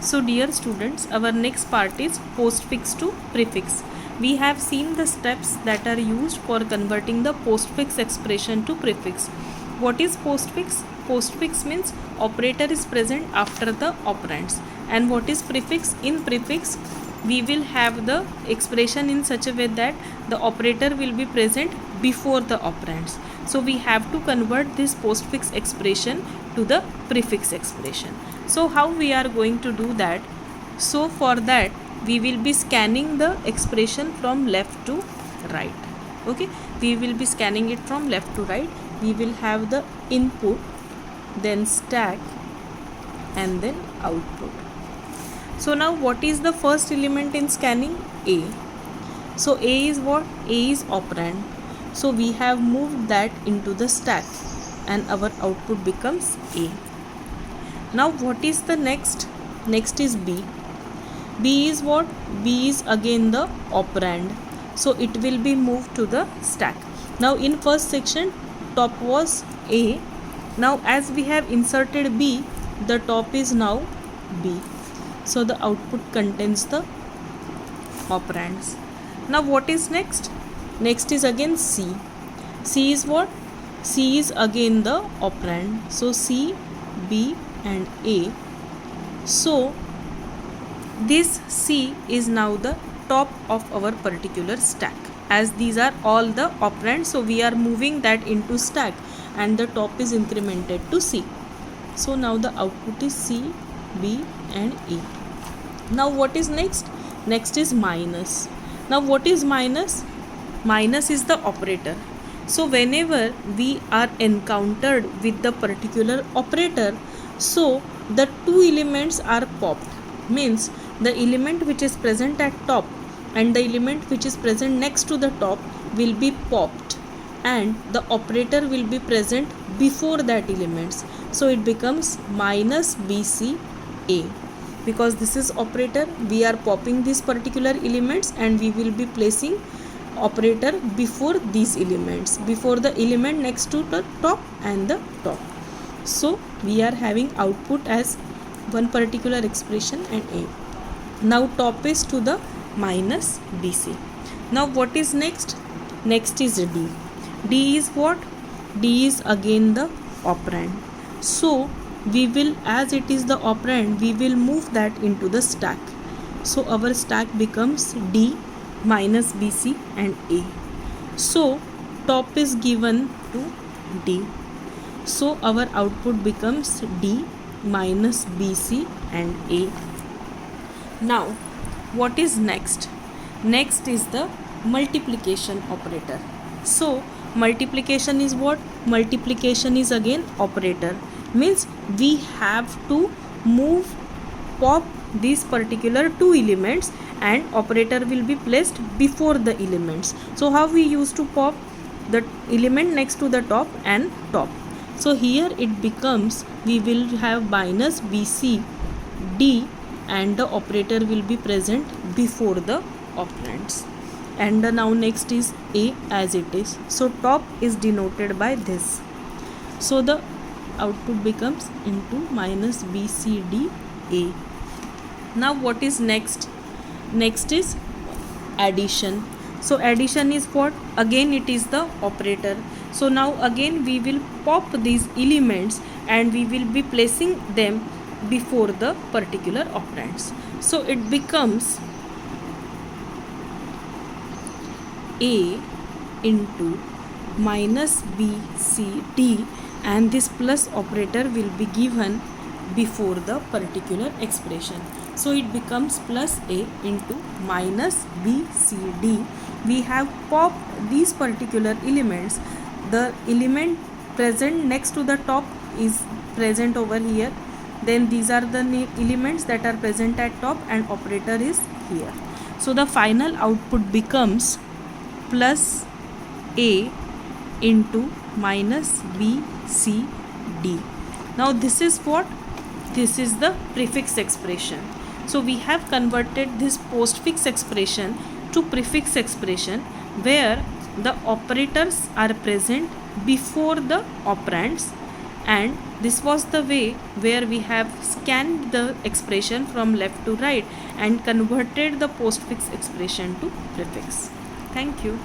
So dear students, our next part is postfix to prefix. We have seen the steps that are used for converting the postfix expression to prefix. What is postfix? Postfix means operator is present after the operands. And what is prefix? In prefix, we will have the expression in such a way that the operator will be present before the operands. So we have to convert this postfix expression to the prefix expression. So how we are going to do that? So for that we will be scanning the expression from left to right. Okay, we will be scanning it from left to right. We will have the input, then stack, and then output. So now what is the first element in scanning? A. So A is what? A is operand. So we have moved that into the stack and our output becomes A. Now what is the next? Next is B. B is what? B is again the operand. So it will be moved to the stack. Now in first section top was A. Now as we have inserted B, the top is now B. So the output contains the operands. Now what is next? Next is again C. C is what? C is again the operand. So C, B and A. So this C is now the top of our particular stack. As these are all the operands, so we are moving that into stack and the top is incremented to C. So now the output is C, B and E. Now what is next? Next is minus. Now what is minus? Minus is the operator. So whenever we are encountered with the particular operator, so the two elements are popped. Means the element which is present at top and the element which is present next to the top will be popped and the operator will be present before that elements. So it becomes minus BCA. Because this is operator, we are popping these particular elements and we will be placing operator before these elements, before the element next to the top and the top. So we are having output as one particular expression and A. Now top is to the minus BC. Now what is next? Next is D. D is what? D is again the operand. So we will, as it is the operand, we will move that into the stack. So our stack becomes D minus BC and A. So top is given to D. So our output becomes D minus BC and A. Now what is next? Next is the multiplication operator. So multiplication is what? Multiplication is again operator. Means we have to pop these particular two elements and operator will be placed before the elements. So how we used to pop? The element next to the top and top. So here it becomes, we will have minus BC D and the operator will be present before the operands. And now next is A as it is. So top is denoted by this. So the output becomes into minus BCD A. Now what is next? Next is addition. So addition is what? Again it is the operator. So now again we will pop these elements and we will be placing them before the particular operands. So it becomes A into minus BCD and this plus operator will be given before the particular expression. So it becomes plus A into minus BCD. We have popped these particular elements. The element present next to the top is present over here. Then these are the elements that are present at top and operator is here. So the final output becomes plus A into minus BCD. Now this is what? This is the prefix expression. So we have converted this postfix expression to prefix expression where the operators are present before the operands And this was the way where we have scanned the expression from left to right and converted the postfix expression to prefix. Thank you.